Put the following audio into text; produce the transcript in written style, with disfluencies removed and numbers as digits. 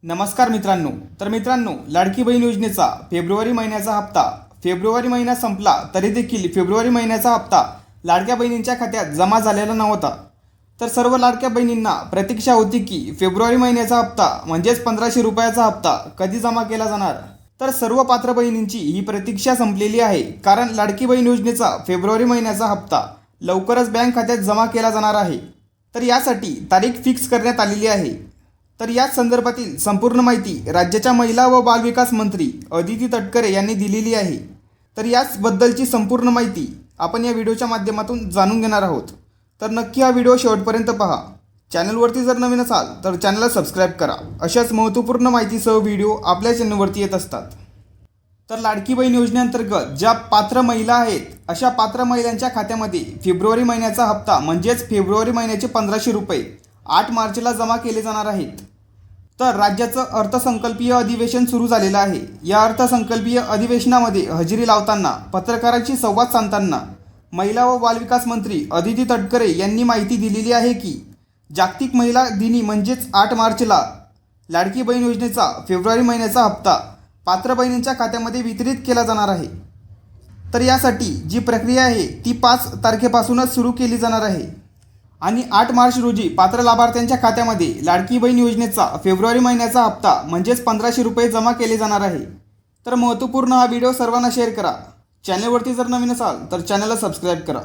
नमस्कार मित्रांनो, लाडकी बहीण योजनेचा फेब्रुवारी महिन्याचा हप्ता फेब्रुवारी महिना संपला तरी देखील फेब्रुवारी महिन्याचा हप्ता लाडक्या बहिणींच्या खात्यात जमा झालेला नव्हता। तर सर्व लाडक्या बहिणींना प्रतीक्षा होती की फेब्रुवारी महिन्याचा हप्ता म्हणजेच 1500 रुपयाचा हप्ता कधी जमा केला जाणार। तर सर्व पात्र बहिणींची ही प्रतीक्षा संपलेली आहे, कारण लाडकी बहीण योजनेचा फेब्रुवारी महिन्याचा हप्ता लवकरच बँक खात्यात जमा केला जाणार आहे। तर यासाठी तारीख फिक्स करण्यात आलेली आहे। तर याच संदर्भातील संपूर्ण माहिती राज्याच्या महिला व बालविकास मंत्री अदिती तटकरे यांनी दिलेली आहे। तर याचबद्दलची संपूर्ण माहिती आपण या व्हिडिओच्या माध्यमातून जाणून घेणार आहोत। तर नक्की हा व्हिडिओ शेवटपर्यंत पहा। चॅनलवरती जर नवीन असाल तर चॅनलला सबस्क्राईब करा। अशाच महत्त्वपूर्ण माहितीसह व्हिडिओ आपल्या चॅनलवरती येत असतात। तर लाडकी बहीण योजनेअंतर्गत ज्या पात्र महिला आहेत, अशा पात्र महिलांच्या खात्यामध्ये फेब्रुवारी महिन्याचा हप्ता म्हणजेच फेब्रुवारी महिन्याचे 1500 रुपये 8 मार्चला जमा केले जाणार आहेत। तर राज्याचं अर्थसंकल्पीय अधिवेशन सुरू झालेलं आहे। या अर्थसंकल्पीय अधिवेशनामध्ये हजेरी लावताना, पत्रकारांशी संवाद साधताना महिला व बालविकास मंत्री अदिती तटकरे यांनी माहिती दिलेली आहे की जागतिक महिला दिनी म्हणजेच 8 मार्चला लाडकी बहीण योजनेचा फेब्रुवारी महिन्याचा हप्ता पात्र बहिणींच्या खात्यामध्ये वितरित केला जाणार आहे। तर यासाठी जी प्रक्रिया आहे ती 5 तारखेपासूनच सुरू केली जाणार आहे आणि 8 मार्च रोजी पात्र लाभार्थ्यांच्या खात्यामध्ये लाडकी बहीण योजनेचा फेब्रुवारी महिन्याचा हप्ता म्हणजेच 1500 रुपये जमा केले जाणार आहे। तर महत्त्वपूर्ण हा व्हिडिओ सर्वांना शेअर करा। चॅनलवरती जर नवीन असाल तर चॅनलला सबस्क्राईब करा।